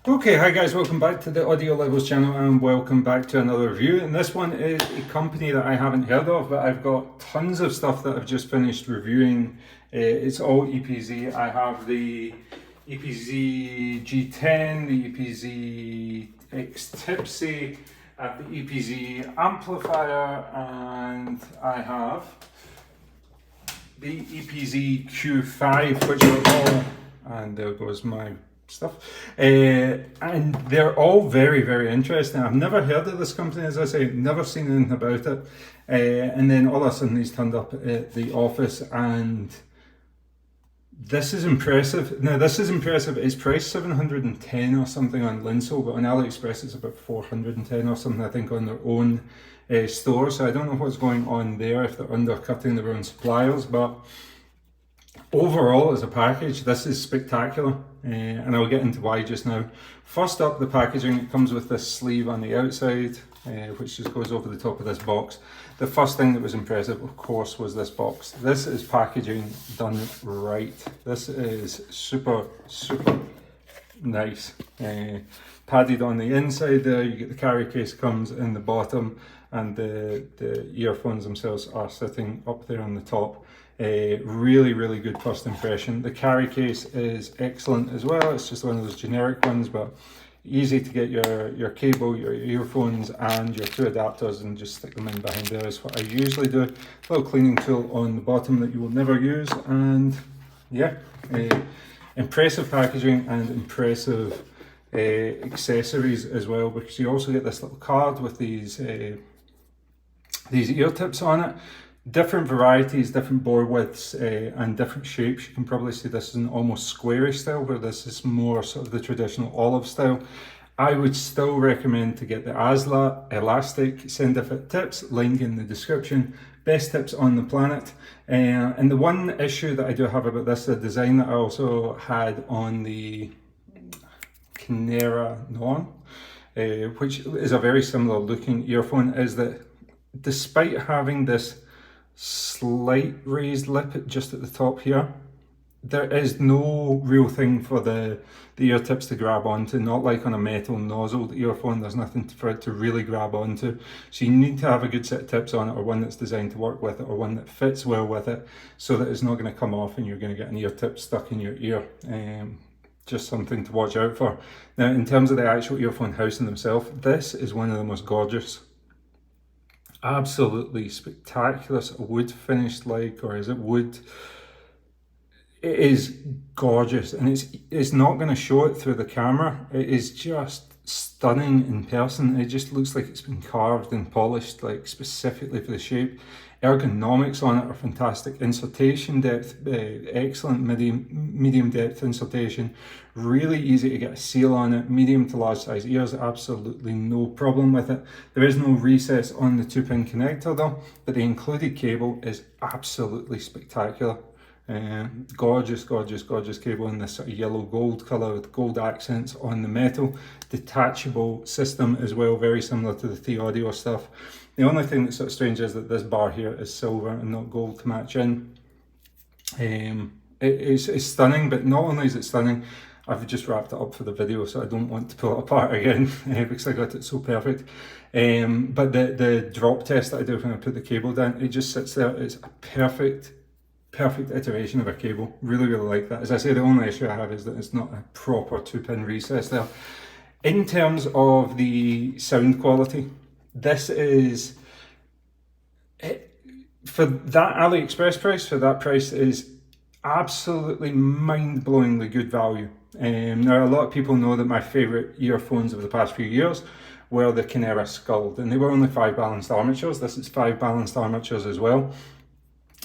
Okay, hi guys, welcome back to the Audio Levels channel and welcome back to another review. And this one is a company that I haven't heard of, but I've got tons of stuff that I've just finished reviewing. It's all EPZ. I have the EPZ G10, the EPZ X Tipsy, I have the EPZ amplifier, and I have the EPZ Q5, which are all, and there goes my stuff, and they're all very, very interesting. I've never heard of this company, as I say, never seen anything about it, and then all of a sudden he's turned up at the office, and this is impressive. Now this is impressive. It's priced 710 or something on Linso, but on AliExpress it's about 410 or something, I think, on their own store. So I don't know what's going on there, if they're undercutting their own suppliers, but overall, as a package, this is spectacular, and I'll get into why just now. First up, the packaging. It comes with this sleeve on the outside, which just goes over the top of this box. The first thing that was impressive, of course, was this box. This is packaging done right. This is super, super nice. Padded on the inside there, you get the carry case comes in the bottom, and the earphones themselves are sitting up there on the top. Really, really good first impression. The carry case is excellent as well. It's just one of those generic ones, but easy to get your cable, your earphones, and your two adapters and just stick them in behind there is what I usually do. A little cleaning tool on the bottom that you will never use, and yeah, impressive packaging and impressive accessories as well, because you also get this little card with these ear tips on it. Different varieties, different bore widths, and different shapes. You can probably see this is an almost squarish style, where this is more sort of the traditional olive style. I would still recommend to get the ASLA elastic sender fit tips, link in the description. Best tips on the planet. And the one issue that I do have about this, the design that I also had on the Kinera Non, which is a very similar looking earphone, is that despite having this slight raised lip just at the top here, there is no real thing for the ear tips to grab onto. Not like on a metal nozzled earphone, there's nothing for it to really grab onto. So you need to have a good set of tips on it, or one that's designed to work with it, or one that fits well with it, so that it's not going to come off and you're going to get an ear tip stuck in your ear. Just something to watch out for. Now, in terms of the actual earphone housing themselves, this is one of the most gorgeous. Absolutely spectacular sort of wood finished, like, or is it wood? It is gorgeous, and it's not going to show it through the camera. It is just stunning in person. It just looks like it's been carved and polished, like, specifically for the shape. Ergonomics on it are fantastic. Insertion depth, excellent medium depth insertion. Really easy to get a seal on it. Medium to large size ears, absolutely no problem with it. There is no recess on the 2-pin connector though, but the included cable is absolutely spectacular. Gorgeous, gorgeous, gorgeous cable in this sort of yellow gold colour with gold accents on the metal. Detachable system as well, very similar to the The-Audio stuff. The only thing that's sort of strange is that this bar here is silver and not gold to match in. It's stunning, but not only is it stunning, I've just wrapped it up for the video, so I don't want to pull it apart again because I got it so perfect. But the drop test that I do when I put the cable down, it just sits there. It's a perfect iteration of a cable. Really, really like that. As I say, the only issue I have is that it's not a proper 2-pin recess there. In terms of the sound quality, this is, for that AliExpress price, for that price, is absolutely mind-blowingly good value. Now, a lot of people know that my favourite earphones of the past few years were the Kinera Sculled, and they were only 5 balanced armatures. This is 5 balanced armatures as well.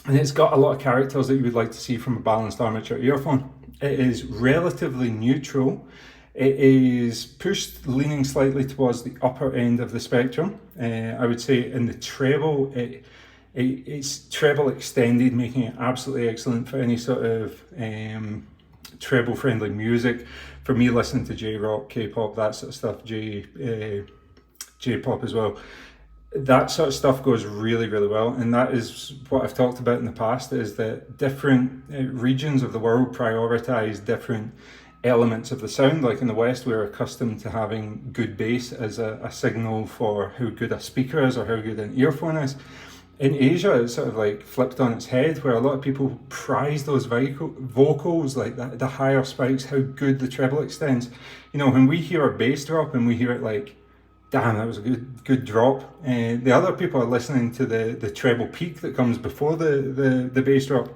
And it's got a lot of characters that you would like to see from a balanced armature earphone. It is relatively neutral. It is pushed leaning slightly towards the upper end of the spectrum. I would say in the treble, it's treble extended, making it absolutely excellent for any sort of treble friendly music. For me, listening to J-rock, K-pop, that sort of stuff, J-pop as well. That sort of stuff goes really, really well, and that is what I've talked about in the past, is that different regions of the world prioritize different elements of the sound. Like in the West, we're accustomed to having good bass as a signal for how good a speaker is or how good an earphone is. In Asia, it's sort of like flipped on its head, where a lot of people prize those vocals, like the higher spikes, how good the treble extends. You know, when we hear a bass drop and we hear it like, damn, that was a good drop. The other people are listening to the treble peak that comes before the bass drop.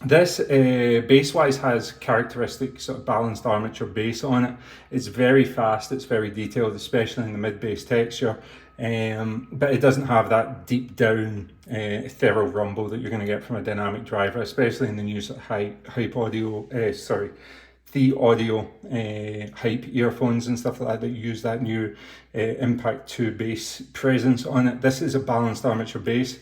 This bass-wise has characteristic sort of balanced armature bass on it. It's very fast, it's very detailed, especially in the mid-bass texture. But it doesn't have that deep down thorough rumble that you're going to get from a dynamic driver, especially in the new sort of the audio hype earphones and stuff like that use that new Impact 2 bass presence on it. This is a balanced armature bass,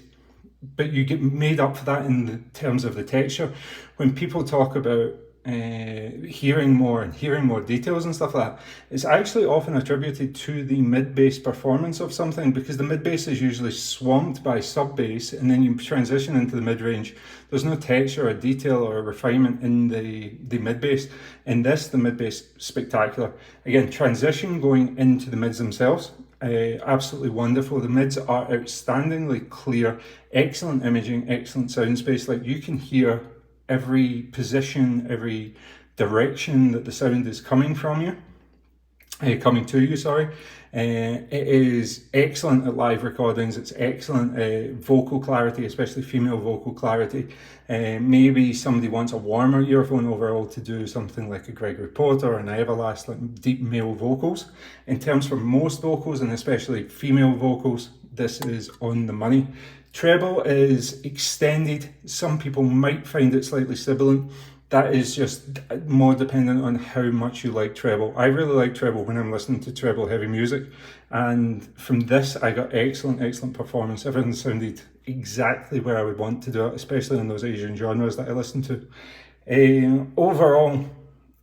but you get made up for that in the terms of the texture. When people talk about hearing more details and stuff like that, it's actually often attributed to the mid-bass performance of something, because the mid-bass is usually swamped by sub-bass, and then you transition into the mid-range. There's no texture or detail or refinement in the mid-bass. In this, the mid-bass, spectacular. Again, transition going into the mids themselves, absolutely wonderful. The mids are outstandingly clear, excellent imaging, excellent sound space. Like, you can hear every position, every direction that the sound is coming from you, coming to you, sorry. It is excellent at live recordings. It's excellent vocal clarity, especially female vocal clarity. Maybe somebody wants a warmer earphone overall to do something like a Gregory Porter or an Everlast, like deep male vocals. In terms for most vocals, and especially female vocals, this is on the money. Treble is extended. Some people might find it slightly sibilant. That is just more dependent on how much you like treble. I really like treble when I'm listening to treble heavy music, and from this I got excellent performance. Everything sounded exactly where I would want to do it, especially in those Asian genres that I listen to. Overall,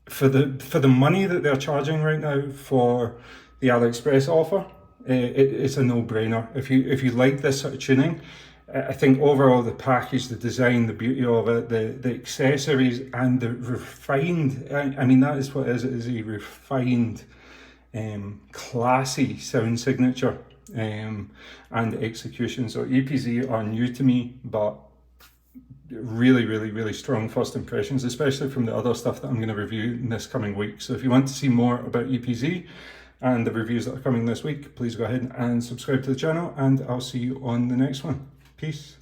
for the money that they're charging right now for the AliExpress offer, it's a no-brainer. If you like this sort of tuning, I think overall the package, the design, the beauty of it, the accessories, and the refined, I mean, that is what it is a refined, classy sound signature and execution. So EPZ are new to me, but really strong first impressions, especially from the other stuff that I'm going to review in this coming week. So if you want to see more about EPZ and the reviews that are coming this week, please go ahead and subscribe to the channel, and I'll see you on the next one. Peace.